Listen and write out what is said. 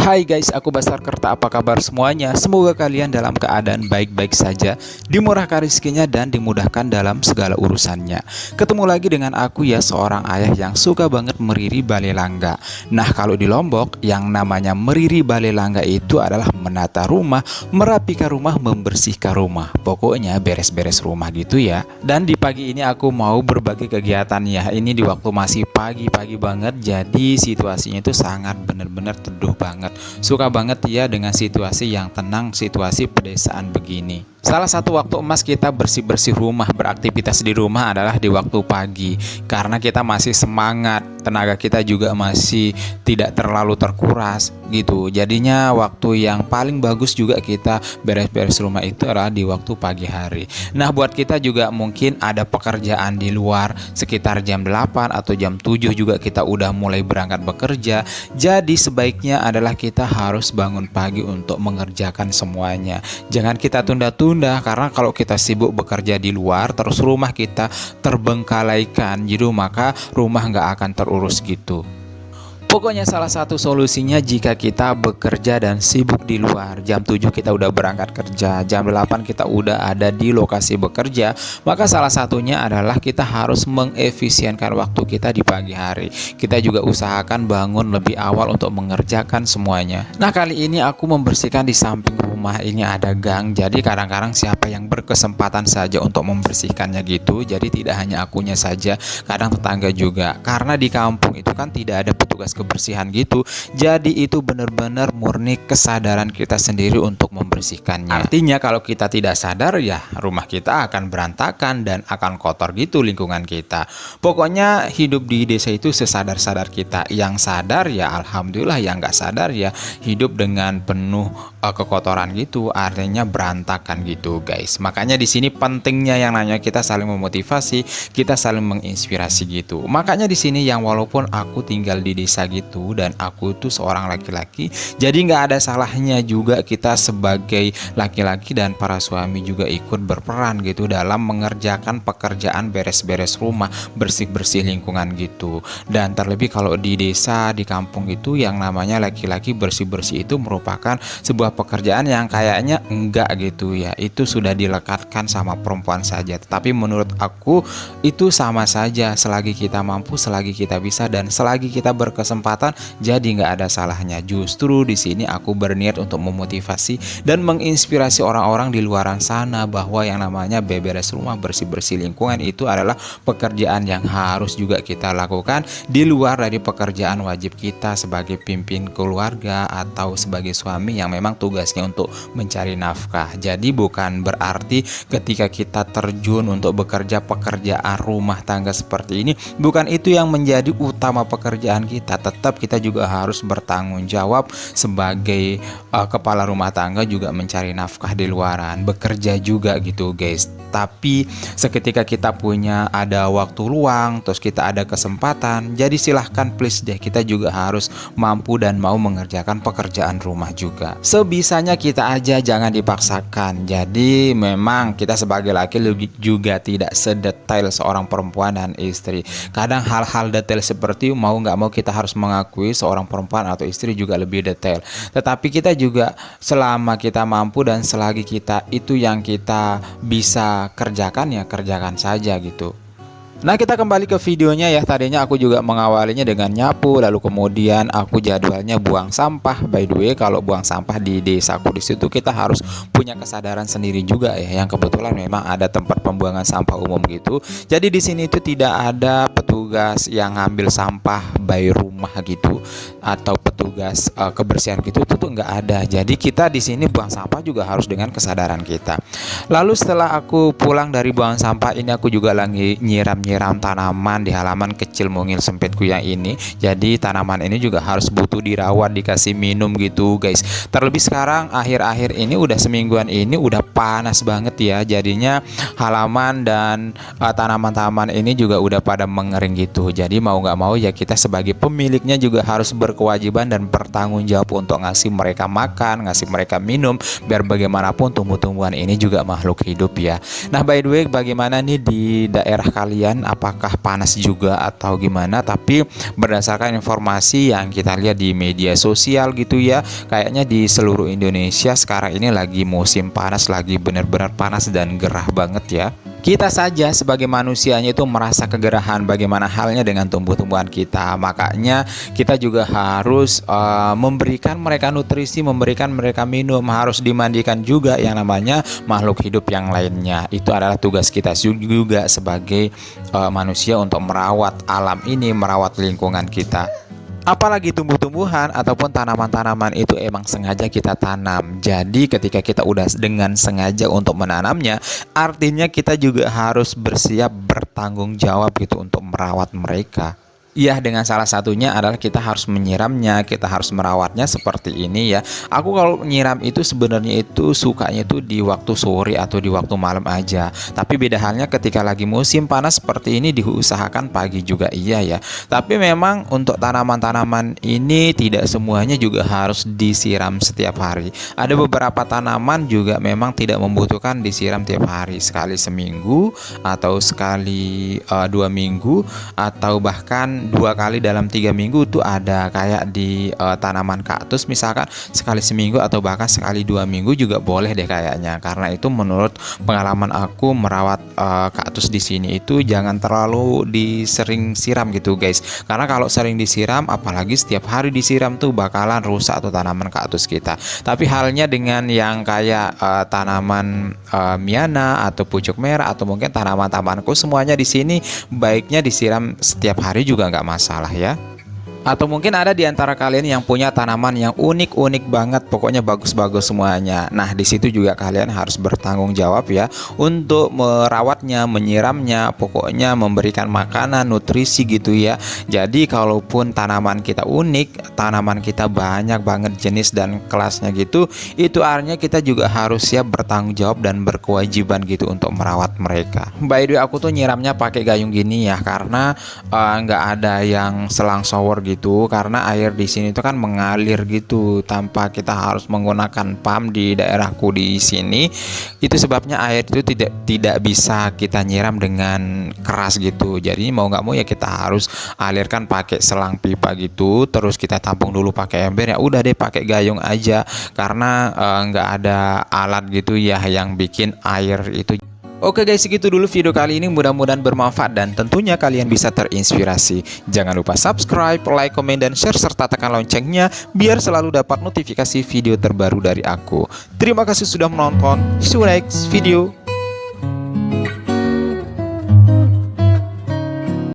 Hai guys, aku Basar Kerta. Apa kabar semuanya? Semoga kalian dalam keadaan baik-baik saja, dimurahkan rezekinya dan dimudahkan dalam segala urusannya. Ketemu lagi dengan aku ya, seorang ayah yang suka banget meriri balelangga. Nah, kalau di Lombok, yang namanya meriri balelangga itu adalah menata rumah, merapikan rumah, membersihkan rumah. Pokoknya beres-beres rumah gitu ya. Dan di pagi ini aku mau berbagi kegiatan ya. Ini di waktu masih pagi-pagi banget, jadi situasinya itu sangat bener-bener teduh banget. Suka banget ya dengan situasi yang tenang, situasi pedesaan begini. Salah satu waktu emas kita bersih-bersih rumah, beraktivitas di rumah adalah di waktu pagi. Karena kita masih semangat, tenaga kita juga masih tidak terlalu terkuras gitu. Jadinya waktu yang paling bagus juga kita beres-beres rumah itu adalah di waktu pagi hari. Nah, buat kita juga mungkin ada pekerjaan di luar sekitar jam 8 atau jam 7 juga kita udah mulai berangkat bekerja. Jadi sebaiknya adalah kita harus bangun pagi untuk mengerjakan semuanya. Jangan kita tunda-tunda, karena kalau kita sibuk bekerja di luar terus rumah kita terbengkalaikan, jadi maka rumah nggak akan terurus gitu. Pokoknya salah satu solusinya jika kita bekerja dan sibuk di luar, jam 7 kita udah berangkat kerja, jam 8 kita udah ada di lokasi bekerja, maka salah satunya adalah kita harus mengefisienkan waktu kita di pagi hari. Kita juga usahakan bangun lebih awal untuk mengerjakan semuanya. Nah, kali ini aku membersihkan di samping rumah ini ada gang, jadi kadang-kadang siapa yang berkesempatan saja untuk membersihkannya gitu. Jadi tidak hanya akunya saja, kadang tetangga juga. Karena di kampung itu kan tidak ada petugas kebersihan gitu. Jadi itu benar-benar murni kesadaran kita sendiri untuk membersihkannya. Artinya kalau kita tidak sadar ya rumah kita akan berantakan dan akan kotor gitu lingkungan kita. Pokoknya hidup di desa itu sesadar-sadar kita. Yang sadar ya alhamdulillah, yang nggak sadar ya hidup dengan penuh kekotoran gitu, artinya berantakan gitu guys. Makanya di sini pentingnya yang namanya kita saling memotivasi, kita saling menginspirasi gitu. Makanya di sini yang walaupun aku tinggal di desa gitu dan aku tuh seorang laki-laki, jadi nggak ada salahnya juga kita sebagai laki-laki dan para suami juga ikut berperan gitu dalam mengerjakan pekerjaan beres-beres rumah, bersih-bersih lingkungan gitu. Dan terlebih kalau di desa, di kampung itu yang namanya laki-laki bersih-bersih itu merupakan sebuah pekerjaan yang kayaknya enggak gitu ya, itu sudah dilekatkan sama perempuan saja. Tapi menurut aku itu sama saja, selagi kita mampu, selagi kita bisa, dan selagi kita berkesempatan, jadi nggak ada salahnya. Justru di sini aku berniat untuk memotivasi dan menginspirasi orang-orang di luaran sana bahwa yang namanya beberes rumah, bersih-bersih lingkungan itu adalah pekerjaan yang harus juga kita lakukan di luar dari pekerjaan wajib kita sebagai pimpin keluarga atau sebagai suami yang memang tugasnya untuk mencari nafkah. Jadi bukan berarti ketika kita terjun untuk bekerja pekerjaan rumah tangga seperti ini, bukan itu yang menjadi utama pekerjaan kita. Tetap kita juga harus bertanggung jawab sebagai kepala rumah tangga, juga mencari nafkah di luaran, bekerja juga gitu guys. Tapi seketika kita punya ada waktu luang, terus kita ada kesempatan, jadi silahkan please deh, kita juga harus mampu dan mau mengerjakan pekerjaan rumah juga. Sebisanya kita aja, jangan dipaksakan. Jadi memang kita sebagai laki juga tidak sedetail seorang perempuan dan istri. Kadang hal-hal detail seperti mau nggak mau kita harus mengakui seorang perempuan atau istri juga lebih detail. Tetapi kita juga selama kita mampu dan selagi kita itu yang kita bisa kerjakan ya kerjakan saja gitu. Nah, kita kembali ke videonya ya. Tadinya aku juga mengawalinya dengan nyapu, lalu kemudian aku jadwalnya buang sampah. By the way, kalau buang sampah di desaku di situ kita harus punya kesadaran sendiri juga ya. Yang kebetulan memang ada tempat pembuangan sampah umum gitu. Jadi di sini itu tidak ada petugas yang ngambil sampah by rumah gitu atau petugas kebersihan gitu, itu tuh nggak ada. Jadi kita di sini buang sampah juga harus dengan kesadaran kita. Lalu setelah aku pulang dari buang sampah ini, aku juga lagi nyiram tanaman di halaman kecil mungil sempitku yang ini. Jadi tanaman ini juga harus butuh dirawat, dikasih minum gitu guys. Terlebih sekarang akhir-akhir ini udah semingguan ini udah panas banget ya. Jadinya halaman dan tanaman-tanaman ini juga udah pada mengering gitu. Jadi mau nggak mau ya kita sebagai pemiliknya juga harus berkewajiban dan bertanggung jawab untuk ngasih mereka makan, ngasih mereka minum, biar bagaimanapun tumbuh-tumbuhan ini juga makhluk hidup ya. Nah, by the way, bagaimana nih di daerah kalian, apakah panas juga atau gimana? Tapi berdasarkan informasi yang kita lihat di media sosial gitu ya, kayaknya di seluruh Indonesia sekarang ini lagi musim panas, lagi benar-benar panas dan gerah banget ya. Kita saja sebagai manusianya itu merasa kegerahan, bagaimana halnya dengan tumbuh-tumbuhan kita. Makanya kita juga harus memberikan mereka nutrisi, memberikan mereka minum, harus dimandikan juga yang namanya makhluk hidup yang lainnya. Itu adalah tugas kita juga sebagai manusia untuk merawat alam ini, merawat lingkungan kita. Apalagi tumbuh-tumbuhan ataupun tanaman-tanaman itu emang sengaja kita tanam. Jadi ketika kita udah dengan sengaja untuk menanamnya, artinya kita juga harus bersiap bertanggung jawab gitu untuk merawat mereka. Iya, dengan salah satunya adalah kita harus menyiramnya, kita harus merawatnya seperti ini ya. Aku kalau nyiram itu sebenarnya itu sukanya itu di waktu sore atau di waktu malam aja. Tapi beda halnya ketika lagi musim panas seperti ini diusahakan pagi juga iya ya. Tapi memang untuk tanaman-tanaman ini tidak semuanya juga harus disiram setiap hari. Ada beberapa tanaman juga memang tidak membutuhkan disiram tiap hari, sekali seminggu atau sekali 2 minggu atau bahkan 2 kali dalam 3 minggu. Tuh ada kayak di tanaman kaktus misalkan sekali seminggu atau bahkan sekali 2 minggu juga boleh deh kayaknya. Karena itu menurut pengalaman aku merawat kaktus di sini itu jangan terlalu disering siram gitu guys. Karena kalau sering disiram, apalagi setiap hari disiram tuh bakalan rusak tuh tanaman kaktus kita. Tapi halnya dengan yang kayak tanaman miana atau pucuk merah atau mungkin tanaman-tanamanku semuanya di sini baiknya disiram setiap hari juga nggak masalah ya. Atau mungkin ada di antara kalian yang punya tanaman yang unik-unik banget, pokoknya bagus-bagus semuanya. Nah, di situ juga kalian harus bertanggung jawab ya untuk merawatnya, menyiramnya, pokoknya memberikan makanan, nutrisi gitu ya. Jadi kalaupun tanaman kita unik, tanaman kita banyak banget jenis dan kelasnya gitu, itu artinya kita juga harus siap bertanggung jawab dan berkewajiban gitu untuk merawat mereka. By the way, aku tuh nyiramnya pakai gayung gini ya, karena nggak ada yang selang shower gitu, karena air di sini tuh kan mengalir gitu tanpa kita harus menggunakan pump di daerahku di sini. Itu sebabnya air itu tidak bisa kita nyiram dengan keras gitu. Jadi mau nggak mau ya kita harus alirkan pakai selang pipa gitu, terus kita tampung dulu pakai ember. Ya udah deh pakai gayung aja, karena nggak ada alat gitu ya yang bikin air itu. Oke guys, segitu dulu video kali ini, mudah-mudahan bermanfaat dan tentunya kalian bisa terinspirasi. Jangan lupa subscribe, like, komen, dan share serta tekan loncengnya biar selalu dapat notifikasi video terbaru dari aku. Terima kasih sudah menonton. See you next video.